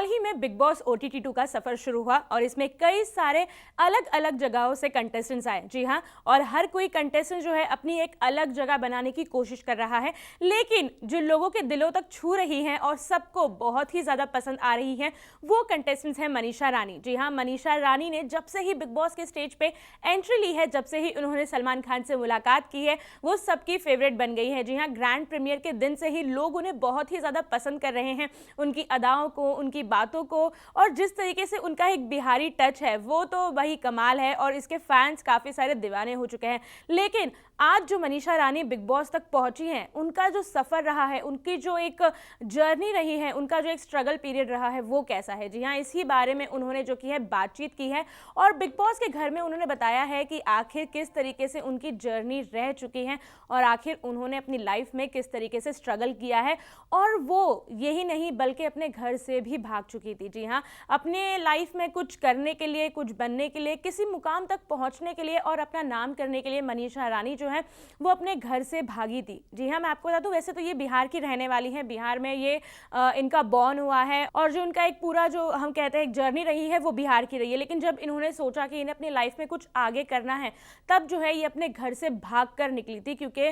हाल ही में big boss OTT 2 का सफर शुरू हुआ और इसमें कई सारे अलग अलग जगहों से कंटेस्टेंट्स आए। जी हाँ, और हर कोई कंटेस्टेंट जो है अपनी एक अलग जगह बनाने की कोशिश कर रहा है, लेकिन जो लोगों के दिलों तक छू रही हैं और सबको बहुत ही ज्यादा पसंद आ रही हैं वो कंटेस्टेंट्स हैं मनीषा रानी। जी हाँ, मनीषा रानी ने जब से ही बिग बॉस के स्टेज पे एंट्री ली है, जब से ही उन्होंने सलमान खान से मुलाकात की है, वो सबकी फेवरेट बन गई है। जी हाँ, ग्रैंड प्रीमियर के दिन से ही लोग उन्हें बहुत ही ज्यादा पसंद कर रहे हैं, उनकी अदाओं को, उनकी बातों को, और जिस तरीके से उनका एक बिहारी टच है वो तो वही कमाल है और इसके फैंस काफ़ी सारे दीवाने हो चुके हैं। लेकिन आज जो मनीषा रानी बिग बॉस तक पहुंची हैं, उनका जो सफ़र रहा है, उनकी जो एक जर्नी रही है, उनका जो एक स्ट्रगल पीरियड रहा है वो कैसा है। जी हाँ, इसी बारे में उन्होंने जो की है बातचीत की है और बिग बॉस के घर में उन्होंने बताया है कि आखिर किस तरीके से उनकी जर्नी रह चुकी है और आखिर उन्होंने अपनी लाइफ में किस तरीके से स्ट्रगल किया है, और वो यही नहीं बल्कि अपने घर से भी भाग चुकी थी। जी हाँ, अपने लाइफ में कुछ करने के लिए, कुछ बनने के लिए, किसी मुकाम तक पहुंचने के लिए और अपना नाम करने के लिए मनीषा रानी जो है वो अपने घर से भागी थी। जी हाँ, मैं आपको बता दूं, वैसे तो ये बिहार की रहने वाली हैं, बिहार में ये इनका बॉर्न हुआ है और जो उनका एक पूरा जो हम कहते हैं एक जर्नी रही है वो बिहार की रही है। लेकिन जब इन्होंने सोचा कि इन्हें अपनी लाइफ में कुछ आगे करना है, तब जो है ये अपने घर से भाग कर निकली थी, क्योंकि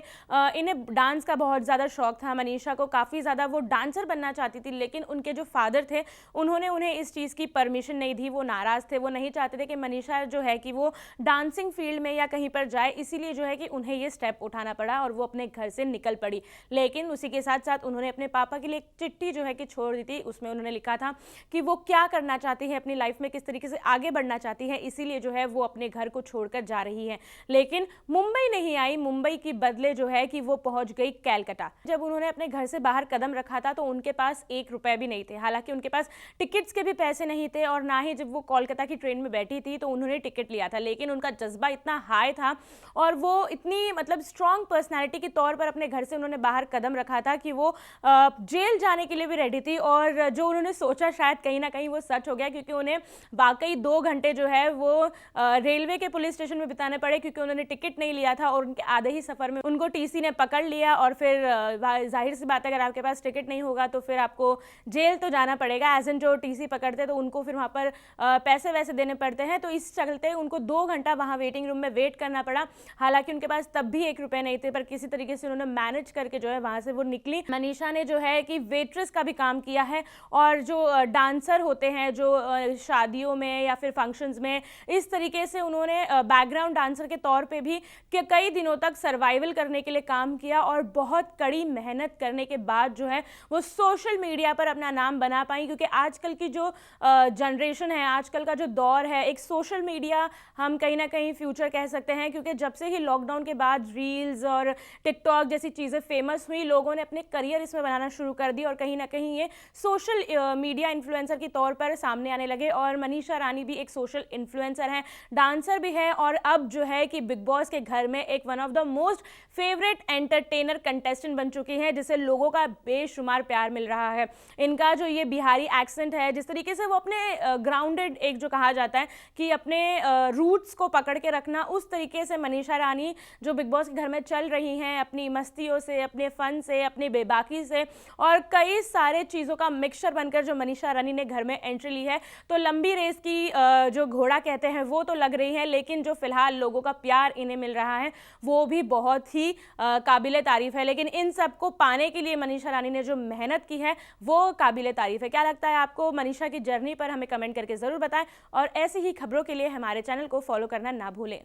इन्हें डांस का बहुत ज़्यादा शौक था। मनीषा को काफ़ी ज़्यादा वो डांसर बनना चाहती थी, लेकिन उनके जो फादर थे उन्होंने उन्हें इस चीज़ की परमिशन नहीं दी, वो नाराज़ थे, वो नहीं चाहते थे कि मनीषा जो है कि वो डांसिंग फील्ड में या कहीं पर जाए, इसीलिए जो है कि उन्हें ये स्टेप उठाना पड़ा और वो अपने घर से निकल पड़ी। लेकिन उसी के साथ साथ उन्होंने अपने पापा के लिए एक चिट्ठी जो है कि छोड़ दी थी, उसमें उन्होंने लिखा था कि वो क्या करना चाहती है अपनी लाइफ में, किस तरीके से आगे बढ़ना चाहती है, इसीलिए जो है वो अपने घर को छोड़कर जा रही है। लेकिन मुंबई नहीं आई, मुंबई की बदले जो है कि वो पहुंच गई कैलकाटा। जब उन्होंने अपने घर से बाहर कदम रखा था तो उनके पास 1 रुपए भी नहीं थे, हालांकि उनके पास टिकट्स के भी पैसे नहीं थे और ना ही जब वो कोलकाता की ट्रेन में बैठी थी तो उन्होंने टिकट लिया था। लेकिन उनका जज्बा इतना हाई था और वो इतनी मतलब स्ट्रॉन्ग पर्सनैलिटी के तौर पर अपने घर से उन्होंने बाहर कदम रखा था कि वो जेल जाने के लिए भी रेडी थी, और जो उन्होंने सोचा शायद कहीं ना कहीं वो सच हो गया, क्योंकि उन्हें वाकई 2 घंटे जो है वो रेलवे के पुलिस स्टेशन में बिताने पड़े, क्योंकि उन्होंने टिकट नहीं लिया था और उनके आधे ही सफर में उनको टीसी ने पकड़ लिया। और फिर जाहिर सी बात है, अगर आपके पास टिकट नहीं होगा तो फिर आपको जेल तो जाना पड़ेगा। एज एन जो टीसी पकड़ते तो उनको फिर वहाँ पर पैसे वैसे देने पड़ते हैं, तो इस चलते उनको 2 घंटा वहाँ वेटिंग रूम में वेट करना पड़ा। हालांकि उनके पास तब भी 1 रुपए नहीं थे, पर किसी तरीके से उन्होंने मैनेज करके जो है वहाँ से वो निकली। मनीषा ने जो है कि वेट्रेस का भी काम किया है और जो डांसर होते हैं जो शादियों में या फिर फंक्शंस में, इस तरीके से उन्होंने बैकग्राउंड डांसर के तौर पे भी कई दिनों तक सर्वाइवल करने के लिए काम किया और बहुत कड़ी मेहनत करने के बाद जो है वो सोशल मीडिया पर अपना नाम बना पाई। क्योंकि आजकल की जो जनरेशन है, आजकल का जो दौर है, एक सोशल मीडिया हम कहीं ना कहीं फ्यूचर कह सकते हैं, क्योंकि जब से ही लॉकडाउन के बाद रील्स और टिकटॉक जैसी चीज़ें फेमस हुई, लोगों ने अपने करियर इसमें बनाना शुरू कर दी और कहीं ना कहीं ये सोशल मीडिया इन्फ्लुएंसर के तौर पर सामने आने लगे। और मनीषा रानी भी एक सोशल इन्फ्लुएंसर हैं, डांसर भी है और अब जो है कि बिग बॉस के घर में एक one of the most favourite entertainer contestant बन चुकी हैं, जिसे लोगों का बेशुमार प्यार मिल रहा है। इनका जो ये बिहारी एक्सेंट है, जिस तरीके से वो अपने ग्राउंडेड, एक जो कहा जाता है कि अपने रूट्स को पकड़ के रखना, उस तरीके से मनीषा रानी जो बिग बॉस के घर में चल रही हैं, अपनी मस्तियों से, अपने फन से, अपनी बेबाकी से और कई सारे चीज़ों का मिक्सचर बनकर जो मनीषा रानी ने घर में एंट्री ली है, तो लंबी रेस की जो घोड़ा कहते हैं वो तो लग रही है, लेकिन जो फिलहाल लोगों का प्यार इन्हें मिल रहा है वो भी बहुत ही काबिले तारीफ है। लेकिन इन सबको पाने के लिए मनीषा रानी ने जो मेहनत की है वो काबिले तारीफ है। क्या लगता है आपको मनीषा की जर्नी पर? हमें कमेंट करके ज़रूर बताएं और ऐसी ही खबरों के लिए हमारे चैनल को फॉलो करना ना भूलें।